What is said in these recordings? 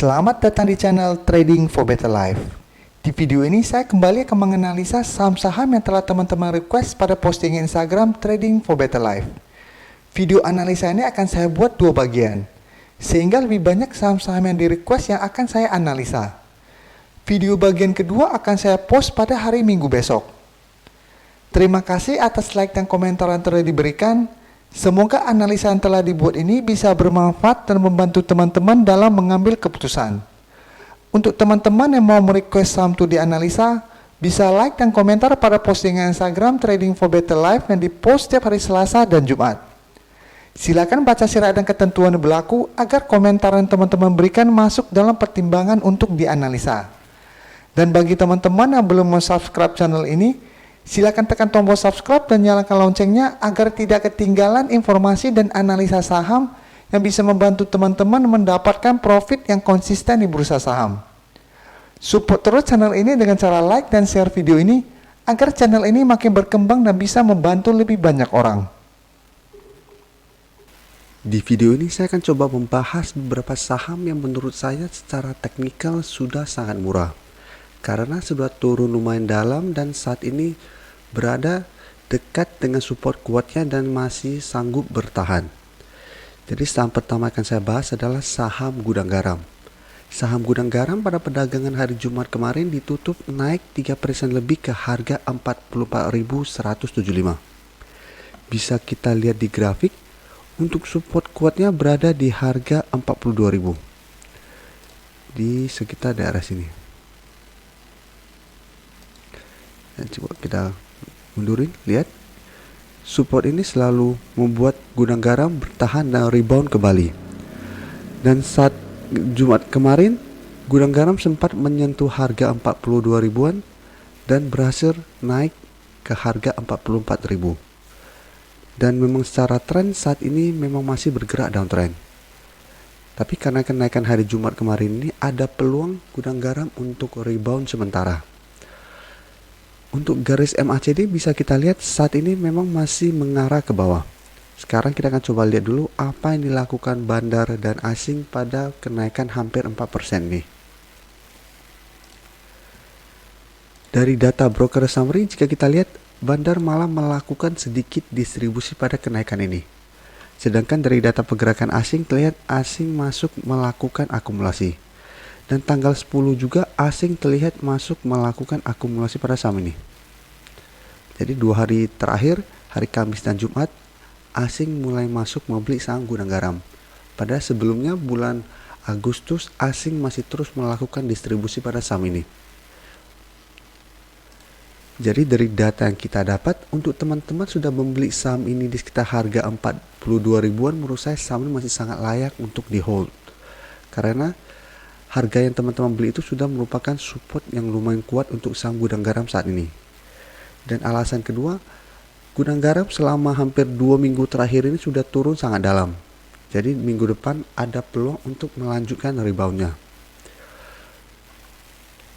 Selamat datang di channel Trading for Better Life. Di video ini saya kembali akan menganalisa saham-saham yang telah teman-teman request pada postingan Instagram Trading for Better Life. Video analisa ini akan saya buat dua bagian, sehingga lebih banyak saham-saham yang di request yang akan saya analisa. Video bagian kedua akan saya post pada hari Minggu besok. Terima kasih atas like dan komentar yang telah diberikan. Semoga analisa yang telah dibuat ini bisa bermanfaat dan membantu teman-teman dalam mengambil keputusan. Untuk teman-teman yang mau merequest saham itu dianalisa, bisa like dan komentar pada postingan Instagram Trading for Better Life yang dipost setiap hari Selasa dan Jumat. Silakan baca syarat dan ketentuan yang berlaku agar komentar yang teman-teman berikan masuk dalam pertimbangan untuk dianalisa. Dan bagi teman-teman yang belum subscribe channel ini, silakan tekan tombol subscribe dan nyalakan loncengnya agar tidak ketinggalan informasi dan analisa saham yang bisa membantu teman-teman mendapatkan profit yang konsisten di bursa saham. Support terus channel ini dengan cara like dan share video ini agar channel ini makin berkembang dan bisa membantu lebih banyak orang. Di video ini saya akan coba membahas beberapa saham yang menurut saya secara teknikal sudah sangat murah. Karena sudah turun lumayan dalam dan saat ini berada dekat dengan support kuatnya dan masih sanggup bertahan. Jadi saham pertama akan saya bahas adalah saham Gudang Garam. Saham Gudang Garam pada perdagangan hari Jumat kemarin ditutup naik 3% lebih ke harga 44.175. Bisa kita lihat di grafik, untuk support kuatnya berada di harga 42.000. Di sekitar daerah sini. Dan coba kita mundurin, lihat support ini selalu membuat Gudang Garam bertahan dan rebound kembali. Dan saat Jumat kemarin Gudang Garam sempat menyentuh harga 42 ribuan dan berhasil naik ke harga 44 ribu. Dan memang secara tren saat ini memang masih bergerak downtrend. Tapi karena kenaikan hari Jumat kemarin ini ada peluang Gudang Garam untuk rebound sementara. Untuk garis MACD bisa kita lihat saat ini memang masih mengarah ke bawah. Sekarang kita akan coba lihat dulu apa yang dilakukan bandar dan asing pada kenaikan hampir 4% nih. Dari data broker summary jika kita lihat bandar malah melakukan sedikit distribusi pada kenaikan ini. Sedangkan dari data pergerakan asing terlihat asing masuk melakukan akumulasi. Dan tanggal 10 juga asing terlihat masuk melakukan akumulasi pada saham ini. Jadi 2 hari terakhir, hari Kamis dan Jumat, asing mulai masuk membeli saham Gudang Garam. Padahal sebelumnya bulan Agustus asing masih terus melakukan distribusi pada saham ini. Jadi dari data yang kita dapat, untuk teman-teman sudah membeli saham ini di sekitar harga 42 ribuan, menurut saya saham ini masih sangat layak untuk di hold. Karena harga yang teman-teman beli itu sudah merupakan support yang lumayan kuat untuk saham Gudang Garam saat ini. Dan alasan kedua, Gudang Garam selama hampir 2 minggu terakhir ini sudah turun sangat dalam. Jadi minggu depan ada peluang untuk melanjutkan reboundnya.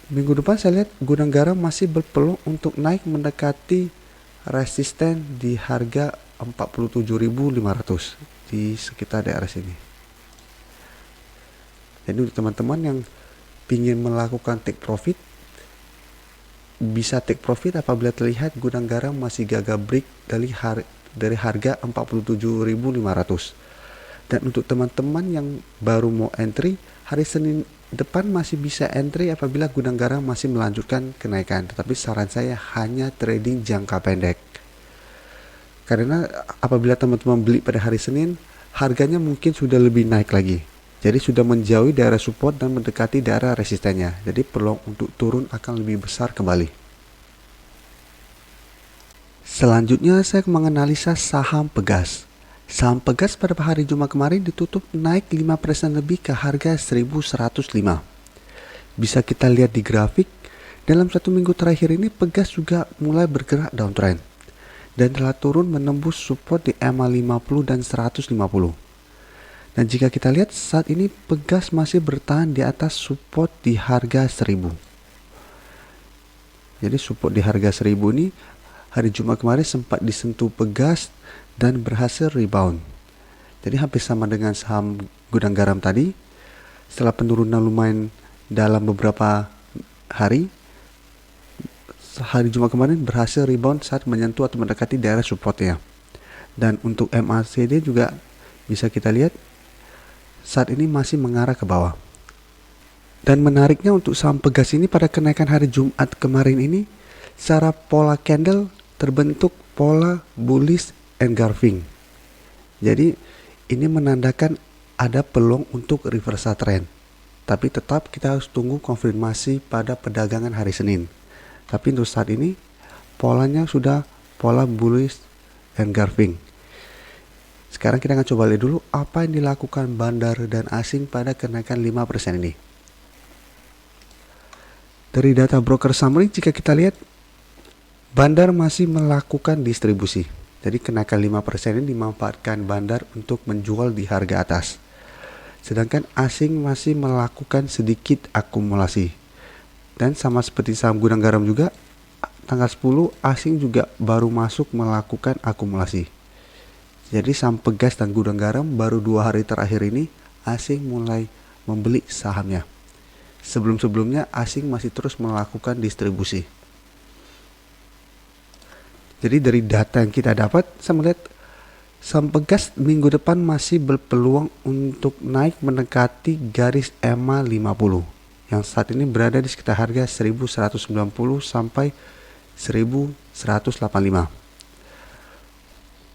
Minggu depan saya lihat Gudang Garam masih berpeluang untuk naik mendekati resisten di harga 47.500 di sekitar daerah sini. Jadi untuk teman-teman yang ingin melakukan take profit, bisa take profit apabila terlihat Gudang Garam masih gagal break dari harga 47.500. Dan untuk teman-teman yang baru mau entry, hari Senin depan masih bisa entry apabila Gudang Garam masih melanjutkan kenaikan. Tetapi saran saya hanya trading jangka pendek. Karena apabila teman-teman beli pada hari Senin, harganya mungkin sudah lebih naik lagi. Jadi sudah menjauhi daerah support dan mendekati daerah resistennya. Jadi peluang untuk turun akan lebih besar kembali. Selanjutnya saya menganalisa saham Pegas. Saham Pegas pada hari Jumat kemarin ditutup naik 5% lebih ke harga 1.105. Bisa kita lihat di grafik, dalam 1 minggu terakhir ini Pegas juga mulai bergerak downtrend. Dan telah turun menembus support di EMA 50 dan 150. Dan jika kita lihat saat ini Pegas masih bertahan di atas support di harga 1000. Jadi support di harga 1000 ini hari Jumat kemarin sempat disentuh Pegas dan berhasil rebound. Jadi hampir sama dengan saham Gudang Garam tadi. setelah penurunan lumayan dalam beberapa hari Jumat kemarin berhasil rebound saat menyentuh atau mendekati daerah supportnya. Dan untuk MACD juga bisa kita lihat saat ini masih mengarah ke bawah. Dan menariknya untuk saham Pegas ini pada kenaikan hari Jumat kemarin ini, secara pola candle terbentuk pola bullish engulfing. Jadi ini menandakan ada peluang untuk reversal trend. Tapi tetap kita harus tunggu konfirmasi pada perdagangan hari Senin. Tapi untuk saat ini polanya sudah pola bullish engulfing. Sekarang kita akan coba lihat dulu apa yang dilakukan bandar dan asing pada kenaikan 5% ini. Dari data broker summary jika kita lihat bandar masih melakukan distribusi. Jadi kenaikan 5% ini dimanfaatkan bandar untuk menjual di harga atas. Sedangkan asing masih melakukan sedikit akumulasi. Dan sama seperti saham gudang garam juga, tanggal 10 asing juga baru masuk melakukan akumulasi. Jadi saham Pegas dan gudang garam baru 2 hari terakhir ini asing mulai membeli sahamnya. Sebelum-sebelumnya asing masih terus melakukan distribusi. Jadi dari data yang kita dapat, saya melihat saham Pegas minggu depan masih berpeluang untuk naik mendekati garis EMA 50 yang saat ini berada di sekitar harga 1190 sampai 1185.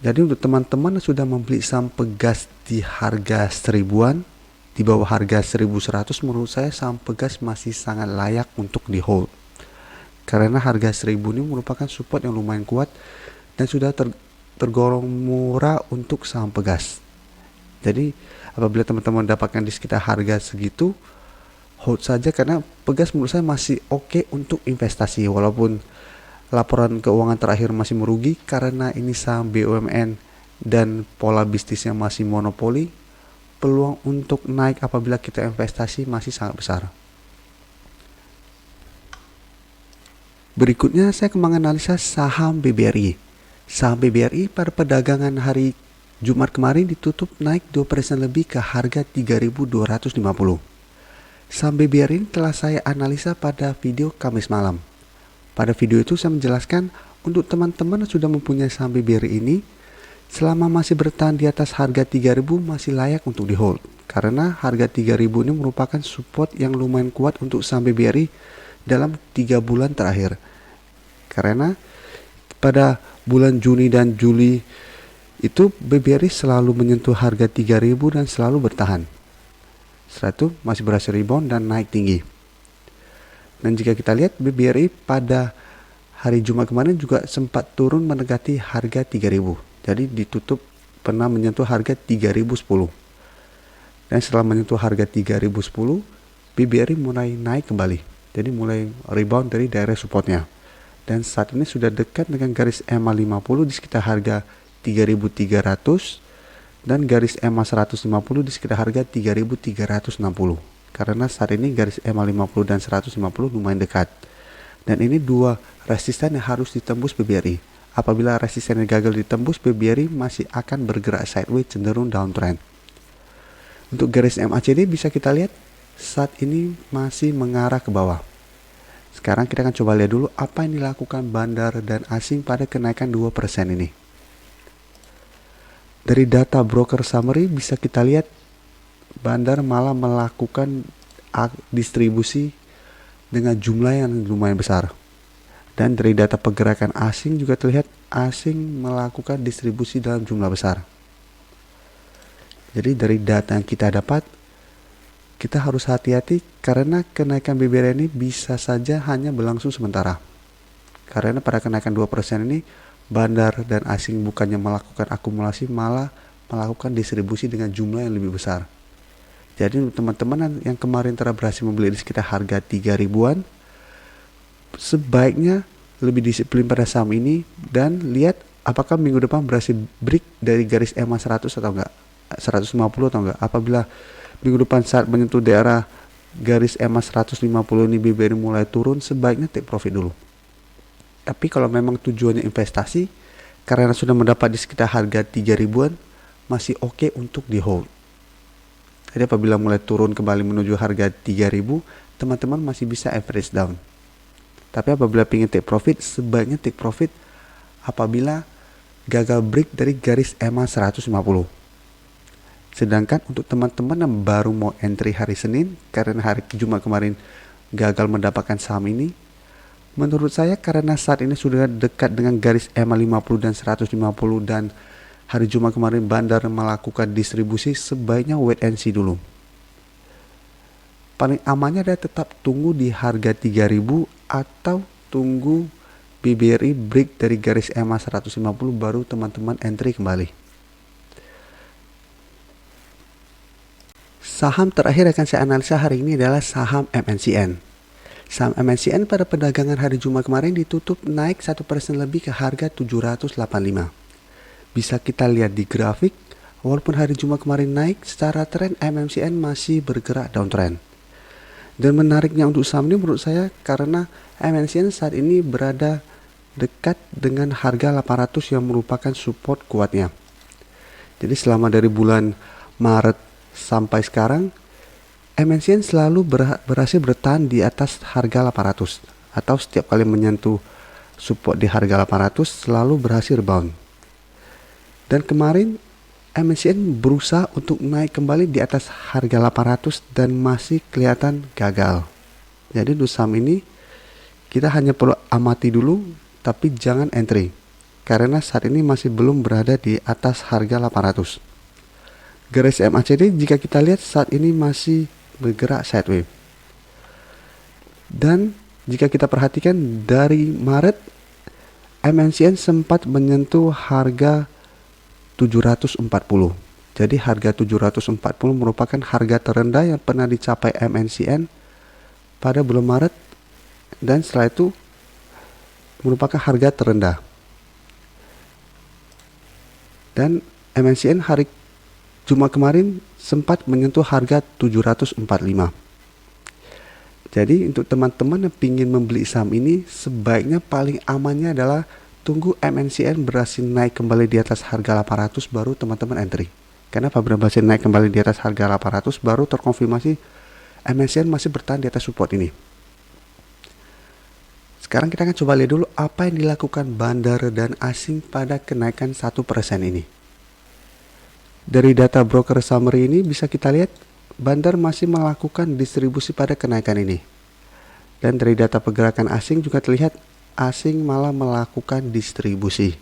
Jadi untuk teman-teman yang sudah membeli saham Pegas di harga 1000-an, di bawah harga 1100, menurut saya saham Pegas masih sangat layak untuk di hold. Karena harga 1000 ini merupakan support yang lumayan kuat dan sudah tergolong murah untuk saham Pegas. Jadi apabila teman-teman dapatkan di sekitar harga segitu, hold saja karena Pegas menurut saya masih oke untuk investasi walaupun laporan keuangan terakhir masih merugi karena ini saham BUMN dan pola bisnisnya masih monopoli. Peluang untuk naik apabila kita investasi masih sangat besar. Berikutnya saya akan menganalisa saham BBRI. Saham BBRI pada perdagangan hari Jumat kemarin ditutup naik 2% lebih ke harga 3.250. Saham BBRI ini telah saya analisa pada video Kamis malam. Pada video itu saya menjelaskan untuk teman-teman yang sudah mempunyai saham BBRI ini, selama masih bertahan di atas harga 3.000 masih layak untuk di hold. Karena harga 3.000 ini merupakan support yang lumayan kuat untuk saham BBRI dalam 3 bulan terakhir. Karena pada bulan Juni dan Juli itu BBRI selalu menyentuh harga 3.000 dan selalu bertahan. Setelah itu masih berhasil rebound dan naik tinggi. Dan jika kita lihat BBRI pada hari Jumat kemarin juga sempat turun mendekati harga 3.000. Jadi ditutup pernah menyentuh harga 3.010. Dan setelah menyentuh harga 3.010, BBRI mulai naik kembali. Jadi mulai rebound dari daerah supportnya. Dan saat ini sudah dekat dengan garis EMA 50 di sekitar harga 3.300 dan garis EMA 150 di sekitar harga 3.360. Karena saat ini garis EMA 50 dan 150 lumayan dekat. Dan ini dua resisten yang harus ditembus BBRI. Apabila resisten yang gagal ditembus, BBRI masih akan bergerak sideways cenderung downtrend. Untuk garis MACD bisa kita lihat saat ini masih mengarah ke bawah. Sekarang kita akan coba lihat dulu apa yang dilakukan bandar dan asing pada kenaikan 2% ini. Dari data broker summary bisa kita lihat bandar malah melakukan distribusi dengan jumlah yang lumayan besar. Dan dari data pergerakan asing juga terlihat asing melakukan distribusi dalam jumlah besar. Jadi dari data yang kita dapat, kita harus hati-hati karena kenaikan BBRI ini bisa saja hanya berlangsung sementara. Karena pada kenaikan 2% ini, bandar dan asing bukannya melakukan akumulasi, malah melakukan distribusi dengan jumlah yang lebih besar. Jadi teman-teman yang kemarin telah berhasil membeli di sekitar harga 3.000-an, sebaiknya lebih disiplin pada saham ini dan lihat apakah minggu depan berhasil break dari garis EMA 100 atau enggak, 150 atau enggak. Apabila minggu depan saat menyentuh daerah garis EMA 150 ini BBRI mulai turun, sebaiknya take profit dulu. Tapi kalau memang tujuannya investasi, karena sudah mendapat di sekitar harga 3.000-an, masih oke untuk di hold. Jadi apabila mulai turun kembali menuju harga 3.000, teman-teman masih bisa average down. Tapi apabila ingin take profit, sebaiknya take profit apabila gagal break dari garis EMA 150. Sedangkan untuk teman-teman yang baru mau entry hari Senin, karena hari Jumat kemarin gagal mendapatkan saham ini, menurut saya karena saat ini sudah dekat dengan garis EMA 50 dan 150 dan hari Jumat kemarin Bandar melakukan distribusi, sebaiknya wait and see dulu. Paling amannya adalah tetap tunggu di harga 3.000 atau tunggu BBRI break dari garis EMA 150 baru teman-teman entry kembali. Saham terakhir akan saya analisa hari ini adalah saham MNCN. Saham MNCN pada perdagangan hari Jumat kemarin ditutup naik 1% lebih ke harga 785. Bisa kita lihat di grafik, walaupun hari Jumat kemarin naik, secara tren MNCN masih bergerak downtrend. Dan menariknya untuk saham ini menurut saya karena MNCN saat ini berada dekat dengan harga 800 yang merupakan support kuatnya. Jadi selama dari bulan Maret sampai sekarang, MNCN selalu berhasil bertahan di atas harga 800 atau setiap kali menyentuh support di harga 800 selalu berhasil rebound. Dan kemarin MNCN berusaha untuk naik kembali di atas harga 800 dan masih kelihatan gagal. Jadi untuk saham ini kita hanya perlu amati dulu tapi jangan entry karena saat ini masih belum berada di atas harga 800. Garis MACD jika kita lihat saat ini masih bergerak sideways. Dan jika kita perhatikan dari Maret, MNCN sempat menyentuh harga 740. Jadi harga 740 merupakan harga terendah yang pernah dicapai MNCN pada bulan Maret dan setelah itu merupakan harga terendah. Dan MNCN hari Jumat kemarin sempat menyentuh harga 745. Jadi untuk teman-teman yang ingin membeli saham ini, sebaiknya paling amannya adalah tunggu MNCN berhasil naik kembali di atas harga 800 baru teman-teman entry. Karena apabila berhasil naik kembali di atas harga 800 baru terkonfirmasi MNCN masih bertahan di atas support ini. Sekarang kita akan coba lihat dulu apa yang dilakukan bandar dan asing pada kenaikan 1% ini. Dari data broker summary ini bisa kita lihat bandar masih melakukan distribusi pada kenaikan ini. Dan dari data pergerakan asing juga terlihat asing malah melakukan distribusi.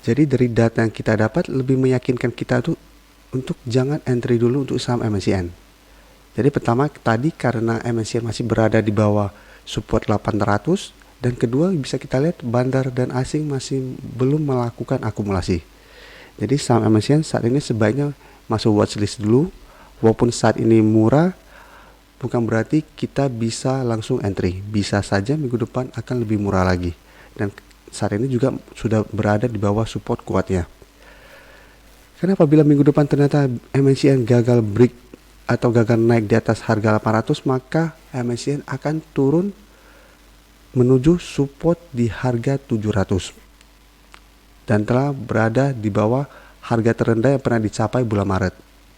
Jadi dari data yang kita dapat lebih meyakinkan kita tuh untuk jangan entry dulu untuk saham MNCN. Jadi pertama tadi karena MNCN masih berada di bawah support 800 dan kedua bisa kita lihat bandar dan asing masih belum melakukan akumulasi. Jadi saham MNCN saat ini sebaiknya masuk watchlist dulu. Walaupun saat ini murah, bukan berarti kita bisa langsung entry. Bisa saja minggu depan akan lebih murah lagi. Dan saat ini juga sudah berada di bawah support kuatnya. Karena apabila minggu depan ternyata MNCN gagal break atau gagal naik di atas harga 800, maka MNCN akan turun menuju support di harga 700. Dan telah berada di bawah harga terendah yang pernah dicapai bulan Maret.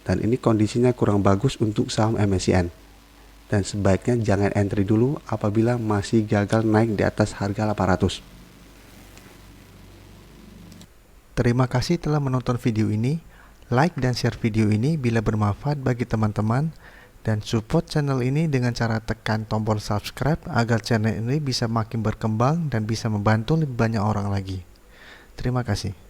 Dan ini kondisinya kurang bagus untuk saham MNCN. Dan sebaiknya jangan entry dulu apabila masih gagal naik di atas harga 800. Terima kasih telah menonton video ini. Like dan share video ini bila bermanfaat bagi teman-teman. Dan support channel ini dengan cara tekan tombol subscribe agar channel ini bisa makin berkembang dan bisa membantu lebih banyak orang lagi. Terima kasih.